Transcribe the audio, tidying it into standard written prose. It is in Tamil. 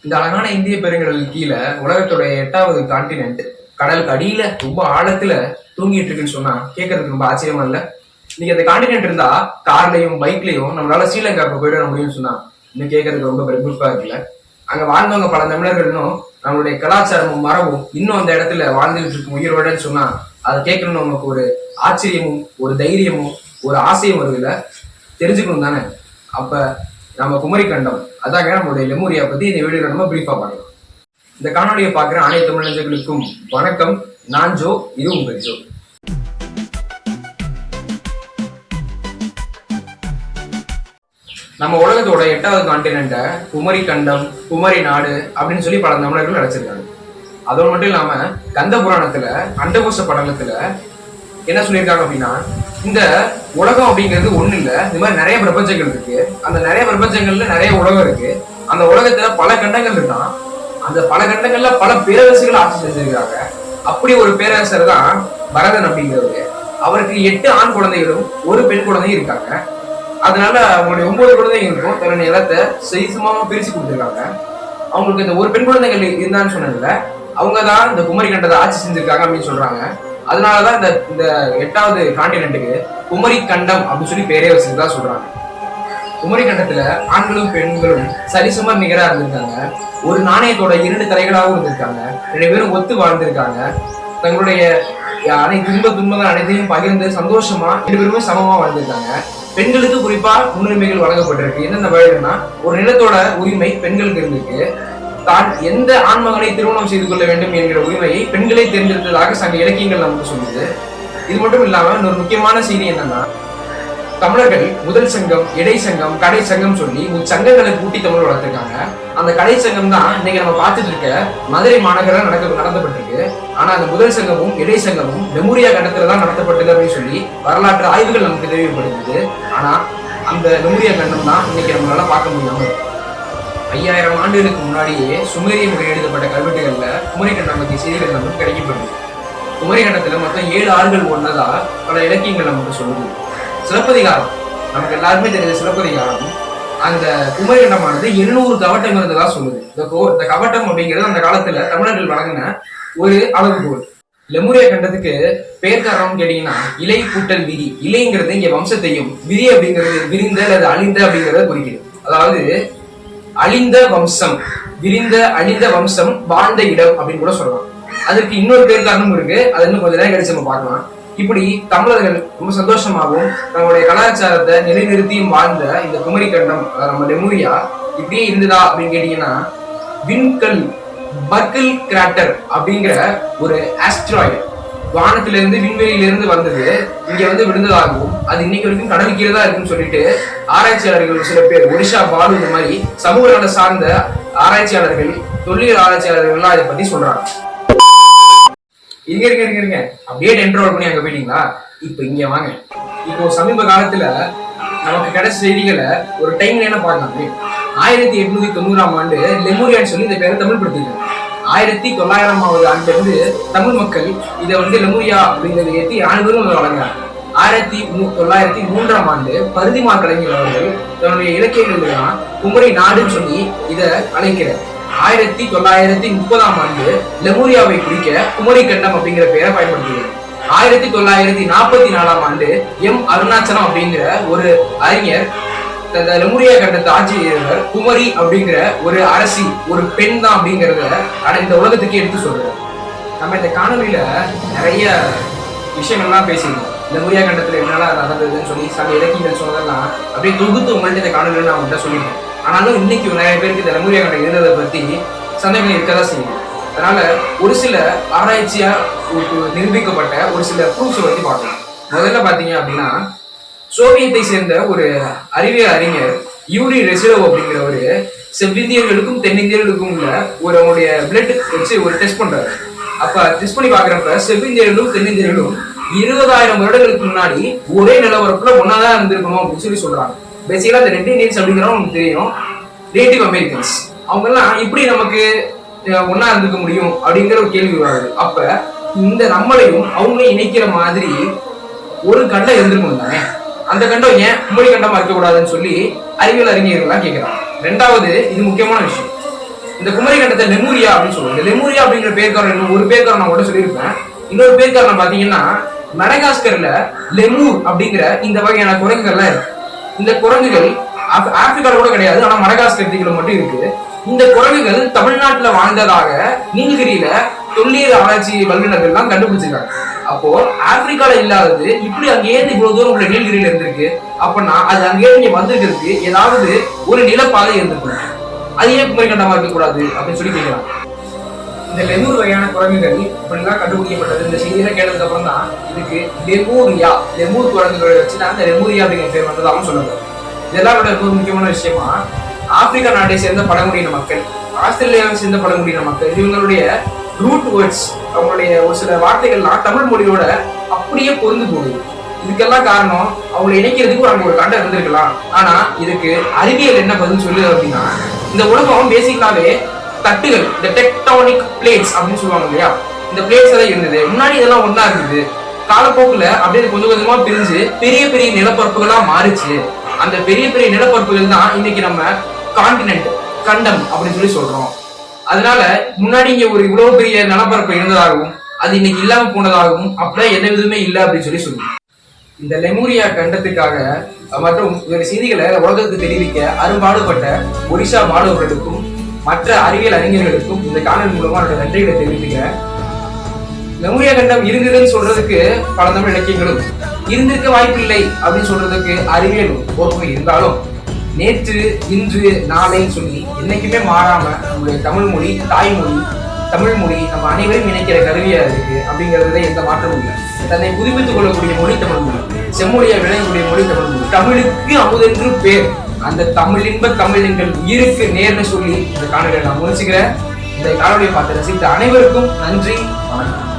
இந்த அழகான இந்திய பெருங்கடலுக்கு கீழே உலகத்துடைய 8வது கான்டினென்ட் கடலுக்கு அடியில ரொம்ப ஆழத்துல தூங்கிட்டு இருக்குன்னு சொன்னா கேட்கறதுக்கு ரொம்ப ஆச்சரியமா இல்ல. இன்னைக்கு அந்த கான்டினென்ட் இருந்தா கார்லயும் பைக்லயும் நம்மளால ஸ்ரீலங்காவுக்கு போயிட முடியும்னு சொன்னா இன்னும் கேட்கறதுக்கு ரொம்ப பிரமிப்பா இருக்குல்ல. அங்க வாழ்ந்தவங்க பல தமிழர்களும் நம்மளுடைய கலாச்சாரமும் மரபும் இன்னும் அந்த இடத்துல வாழ்ந்துகிட்டு இருக்கும் உயிரோடன்னு சொன்னா அதை கேட்கணும்னு நமக்கு ஒரு ஆச்சரியமும் ஒரு தைரியமும் ஒரு ஆசையும் வருதுல, தெரிஞ்சுக்கணும் தானே. அப்ப நம்ம குமரி கண்டம் அதாங்க நம்மளுடைய லெமூரியா பத்தி இந்த வீடியோல நம்ம பிரீஃபா பார்க்கலாம். இந்த காணொலியை பார்க்குற அனைத்து தமிழர்களுக்கும் வணக்கம். நான் ஜோ, இது உங்கள் ஜோ. நம்ம உலகத்தோட 8வது கான்டினென்ட்டை குமரி கண்டம், குமரி நாடு அப்படின்னு சொல்லி பல தமிழர்கள் அழைச்சிருக்காங்க. அதோடு மட்டும் இல்லாம கந்த புராணத்துல அண்டகோஷ படலத்துல என்ன சொல்லியிருக்காங்க அப்படின்னா, இந்த உலகம் அப்படிங்கிறது ஒண்ணு இல்ல, இந்த மாதிரி நிறைய பிரபஞ்சங்கள் இருக்கு. அந்த நிறைய பிரபஞ்சங்கள்ல நிறைய உலகம் இருக்கு. அந்த உலகத்துல பல கண்டங்கள் இருக்கான். அந்த பல கண்டங்கள்ல பல பேரரசுகள் ஆட்சி செஞ்சிருக்காங்க. அப்படி ஒரு பேரரசர் தான் பரதன் அப்படிங்கிறவரு. அவருக்கு 8 ஆண் குழந்தைகளும் ஒரு பெண் குழந்தையும் இருக்காங்க. அதனால அவங்களுடைய 9 குழந்தைகளுக்கும் தன்னுடைய நிலத்தை சரிசமமா பிரிச்சு கொடுத்துருக்காங்க. அவங்களுக்கு இந்த ஒரு பெண் குழந்தைகள் இருந்தான்னு சொன்னதுல அவங்கதான் இந்த குமரி கண்டத்தை ஆட்சி செஞ்சிருக்காங்க அப்படின்னு சொல்றாங்க. அதனாலதான் இந்த 8வது கான்டினென்ட்டுக்கு குமரி கண்டம் அப்படின்னு சொல்லி பேரே வச்சுதான் சொல்றாங்க. குமரி கண்டத்துல ஆண்களும் பெண்களும் சரிசம நிகரா இருந்திருக்காங்க. ஒரு நாணயத்தோட 2 தலைகளாகவும் இருந்திருக்காங்க. 2 பேரும் ஒத்து வாழ்ந்திருக்காங்க. தங்களுடைய அனைத்து துன்பங்கள் அனைத்தையும் பகிர்ந்து சந்தோஷமா 2 பேருமே சமமா வாழ்ந்திருக்காங்க. பெண்களுக்கு குறிப்பா முன்னுரிமைகள் வழங்கப்பட்டிருக்கு. என்னென்ன வழின்னா, ஒரு நிலத்தோட உரிமை பெண்களுக்கு இருந்திருக்கு. தான் எந்த ஆண்மகனை திருமணம் செய்து கொள்ள வேண்டும் என்கிற உரிமையை பெண்களை தேர்ந்தெடுத்ததாக சங்க இலக்கியங்கள் நமக்கு சொல்லுது. இது மட்டும் இல்லாம இன்னொரு முக்கியமான செய்தி என்னன்னா, தமிழர்கள் முதல் சங்கம், இடை சங்கம், கடை சங்கம் சொல்லி சங்கங்களை கூட்டி தமிழ் வளர்த்திருக்காங்க. அந்த கடை சங்கம் தான் இன்னைக்கு நம்ம பார்த்துட்டு இருக்க மதுரை மாநகரம் நடத்தப்பட்டிருக்கு. ஆனா அந்த முதல் சங்கமும் இடை சங்கமும் லெமூரியா கண்டத்துலதான் நடத்தப்பட்டது அப்படின்னு சொல்லி வரலாற்று ஆய்வுகள் நமக்கு தெரியப்படுகிறது. ஆனா அந்த லெமூரியா கண்டம் தான் இன்னைக்கு நம்மளால பார்க்க முடியாம. 5000 ஆண்டுகளுக்கு முன்னாடியே சுமேரிய முறையில் எழுதப்பட்ட கல்வெட்டுகள்ல குமரி கண்டம் பற்றிய செய்திகள் நமக்கு கிடைக்கப்பட்டது. குமரி கண்டத்துல மொத்தம் 7 ஆறுகள் ஒன்னதா பல இலக்கியங்கள் நமக்கு சொல்லுது. சிலப்பதிகாரம், நமக்கு எல்லாருமே தெரிஞ்ச சிலப்பதிகாரம், அந்த குமரி கண்டமானது 700 கவட்டம் இருந்ததா சொல்லுது. இந்த கவட்டம் அப்படிங்கிறது அந்த காலத்துல தமிழர்கள் வழங்கின ஒரு அளவுகோல். லெமூரியா கண்டத்துக்கு பேர் காரணம் கேட்டீங்கன்னா, இலை கூட்டல் விதி. இலைங்கிறது இங்க வம்சத்தையும், விதி அப்படிங்கிறது விரிந்த அல்லது அழிந்த அப்படிங்கிறத குறிக்குது. அதாவது அழிந்த வம்சம், விரிந்த அழிந்த வம்சம், வாழ்ந்த இடம் அப்படின்னு கூட சொல்லலாம். அதற்கு இன்னொரு பேர் காரணமும் இருக்கு. அது இன்னும் கொஞ்ச நேரம் கழிச்சு நம்ம பார்க்கலாம். இப்படி தமிழர்கள் ரொம்ப சந்தோஷமாகவும் நம்மளுடைய கலாச்சாரத்தை நிலைநிறுத்தியும் வாழ்ந்த இந்த குமரி கண்டம், நம்ம லெமூரியா இப்படியே இருந்ததா அப்படின்னு கேட்டீங்கன்னா, விண்கல் பர்கில் கிராட்டர் அப்படிங்கிற ஒரு ஆஸ்ட்ராய்டு வானத்தில இருந்து விண்வெளியில இருந்து வந்தது, இங்க வந்து விழுந்ததாகவும் அது இன்னைக்கு வரைக்கும் கடல் கீழே தான் இருக்குன்னு சொல்லிட்டு ஆராய்ச்சியாளர்கள் சில பேர், ஒரிஷா பாலு இந்த மாதிரி சமூக நல சார்ந்த ஆராய்ச்சியாளர்கள், தொல்லியல் ஆராய்ச்சியாளர்கள்லாம் இதை பத்தி சொல்றாங்க. இருங்க அப்படியே என்ரோல் பண்ணி அங்க போயிட்டீங்களா? இப்ப இங்க வாங்க. இப்போ சமீப காலத்துல நமக்கு கிடைச்ச செய்திகளை ஒரு டைம்ல என்ன பார்க்கலாம். 1890ஆம் ஆண்டு லெமூரியான்னு சொல்லி இந்த பேரை தமிழ் படுத்திருக்காங்க. 1900ஆவது ஆண்டுல இருந்து தமிழ் மக்கள் இதை வந்து லெமூரியா அப்படிங்கிறத ஏற்றி ஆண்டுகளும் வழங்குறாங்க. 1903ஆம் ஆண்டு பருதிமா கலைஞர் அவர்கள் தன்னுடைய இலக்கியங்கள்லாம் குமரி நாடுன்னு சொல்லி இதை அழைக்கிறார். 1930ஆம் ஆண்டு லெமூரியாவை குறிக்க குமரி கண்டம் அப்படிங்கிற பெயரை பயன்படுத்துகிறார். 1944ஆம் ஆண்டு அருணாச்சலம் அப்படிங்கிற ஒரு அறிஞர் லெமூரியா கண்டத்தை ஆட்சி செய்தவர் குமரி அப்படிங்கிற ஒரு அரசி, ஒரு பெண் தான் அப்படிங்கிறத இந்த உலகத்துக்கு எடுத்து சொல்றாரு. நம்ம இந்த காணொலியில நிறைய விஷயங்கள்லாம் பேசியிருக்கோம். லெமூரியா கண்டத்துல என்னெல்லாம் நடந்ததுன்னு சொல்லி சங்க இலக்கியங்கள் சொன்னதெல்லாம் அப்படியே தொகுத்து உங்கள்கிட்ட இந்த காணொலியில நான் உங்கள்கிட்ட சொல்லியிருக்கேன். ஆனாலும் இன்னைக்கு நிறைய பேருக்கு இந்த லெமூரியா கண்டம் இருந்ததை பத்தி சந்தேகங்கள் இருக்கதான் செய்யும். அதனால ஒரு சில ஆராய்ச்சியா நிரூபிக்கப்பட்ட ஒரு சில ப்ரூஃப்ஸை பத்தி பார்க்கலாம். முதல்ல பாத்தீங்க அப்படின்னா, சோவியத்தை சேர்ந்த ஒரு அறிவியல் அறிஞர் யூரி ரெசிலோவ் அப்படிங்கிறவரு செவ்விந்தியர்களுக்கும் தென்னிந்தியர்களுக்கும் உள்ள அவங்களுடைய பிளட் வச்சு ஒரு டெஸ்ட் பண்றாரு. அப்ப டெஸ்ட் பண்ணி பாக்குறப்ப செவ்விந்தியர்களும் தென்னிந்தியர்களும் 20,000 வருடங்களுக்கு முன்னாடி ஒரே நிலவரப்புல ஒன்னாதான் இருந்திருக்கணும் அப்படின்னு சொல்லி சொல்றாங்க. பேசிக்கலா இந்த ரெட் இண்டியன்ஸ் அப்படிங்கிறவங்க நமக்கு தெரியும், நேட்டிவ் அமெரிக்கன்ஸ். அவங்க எல்லாம் இப்படி நமக்கு ஒன்னா இருந்துக்க முடியும் அப்படிங்கிற ஒரு கேள்வி வருது. அப்ப இந்த நம்மளையும் அவங்களையும் இணைக்கிற மாதிரி ஒரு கண்டம் இருந்திருக்கணும் தானே. அந்த கண்டம் ஏன் குமரி கண்டமா இருக்கக்கூடாதுன்னு சொல்லி அறிவியல் அறிஞர்கள்லாம் கேட்கிறாங்க. 2வது, இது முக்கியமான விஷயம், இந்த குமரி கண்டத்தை லெமூரியா அப்படின்னு சொல்லுவோம். இந்த லெமூரியா அப்படிங்கிற பேர்காரன் ஒரு பேர்காரன் நான் கூட சொல்லியிருப்பேன். இன்னொரு பேர்காரன் பாத்தீங்கன்னா மடகாஸ்கர்ல லெமூர் அப்படிங்கிற இந்த வகையான குரங்குகள்லாம் இருக்கு. இந்த குரங்குகள் ஆப்பிரிக்கால கூட கிடையாது, ஆனா மடகாஸ்கர் தீவுல மட்டும் இருக்கு. இந்த குரங்குகள் தமிழ்நாட்டுல வாழ்ந்ததாக நீலகிரியில தொல்லியல் ஆராய்ச்சி வல்லுநர்கள் எல்லாம் கண்டுபிடிச்சிருக்காங்க. அப்போ ஆப்பிரிக்கால இல்லாதது இப்படி அங்கேயிருந்து இவ்வளவு தூரம் உள்ள நீலகிரியில இருந்திருக்கு. அப்படின்னா அது அங்கேயிருந்து இங்க வந்திருக்கிறதுக்கு ஏதாவது ஒரு நிலப்பாதை இருந்திருக்கணும். அது ஏன் குமரி கண்டமா இருக்க கூடாது அப்படின்னு சொல்லி கேட்கலாம். இந்த லெமூர் வகையான குரங்குகள் இப்படிலாம் கண்டுபிடிக்கப்பட்டது. இந்த செய்தியெல்லாம் கேட்டதுக்கு அப்புறம் தான் இதுக்கு லெமூரியா, லெமூர் குரங்குகளை வச்சுதான் இந்த லெமூரியா அப்படிங்கிற பேர் வந்ததாகவும் சொல்லப்படுது. இதெல்லாம் விட ரொம்ப முக்கியமான விஷயமா, ஆப்பிரிக்கா நாட்டை சேர்ந்த பழங்குடியின மக்கள், ஆஸ்திரேலியாவை சேர்ந்த பழங்குடியின மக்கள், இவங்களுடைய ரூட் வேர்ட்ஸ், அவங்களுடைய ஒரு சில வார்த்தைகள்லாம் தமிழ் மொழியோட அப்படியே பொருந்து போகுது. இதுக்கெல்லாம் காரணம் அவங்களை இணைக்கிறதுக்கு அங்க ஒரு கண்டம் இருந்திருக்கலாம். ஆனா இதுக்கு அறிவியல் என்ன பதில் சொல்லுது அப்படின்னா, இந்த உலகம் பேசிக்கலாவே தட்டுகள், இந்த டெக்டானிக் பிளேட்ஸ் அப்படின்னு சொல்லுவாங்க இல்லையா, இந்த பிளேட்ஸ் எல்லாம் இருந்தது. முன்னாடி இதெல்லாம் ஒண்ணா இருந்தது. காலப்போக்குல அப்படியே கொஞ்சம் கொஞ்சமா பிரிஞ்சு பெரிய பெரிய நிலப்பரப்புகளா மாறிச்சு. அந்த பெரிய பெரிய நிலப்பரப்புகள் தான் இன்னைக்கு நம்ம கான்டினென்ட், கண்டம் அப்படின்னு சொல்லி சொல்றோம். அதனால முன்னாடி இங்க ஒரு இவ்வளவு பெரிய நிலப்பரப்பு இருந்ததாகவும் அது இன்னைக்கு இல்லாம போனதாகவும் அப்படியே எந்த விதமே இல்லை அப்படின்னு சொல்லி சொல்லுவோம். இந்த லெமூரியா கண்டத்துக்காக மற்றும் வேறு செய்திகளை உலகத்துக்கு தெரிவிக்க அரும்பாடுபட்ட ஒடிசா மாணவர்களுக்கும் மற்ற அறிவியல் அறிஞர்களுக்கும் இந்த காணொலி மூலமா என்னோட நன்றிகளை தெரிவித்துக்கிறேன். லெமூரியா கண்டம் இருந்ததுன்னு சொல்றதுக்கு பல தமிழ் இலக்கியங்களும், இருந்திருக்க வாய்ப்பில்லை அப்படின்னு சொல்றதுக்கு அறிவியலும் ஒரு இருந்தாலும், நேற்று இன்று நாளை சொல்லி என்னைக்குமே மாறாம நம்முடைய தமிழ் மொழி, தாய்மொழி, தமிழ் மொழி நம்ம அனைவரும் இணைக்கிற கருவியா இருக்கு. அப்படிங்கிறதுல எந்த மாற்றமும் இல்லை. தன்னை புதுப்பித்துக் கொள்ளக்கூடிய மொழி தமிழ் மொழி, செம்மொழியா விளங்கக்கூடிய மொழி தமிழ் மொழி. தமிழுக்கு அமுதென்று பேர். அந்த தமிழின்ப தமிழ் எங்கள் உயிருக்கு நேர்னு சொல்லி இந்த காணொலியை நான் முடிச்சுக்கிறேன். இந்த காணொலியை பார்த்து ரசித்த அனைவருக்கும் நன்றி, வணக்கம்.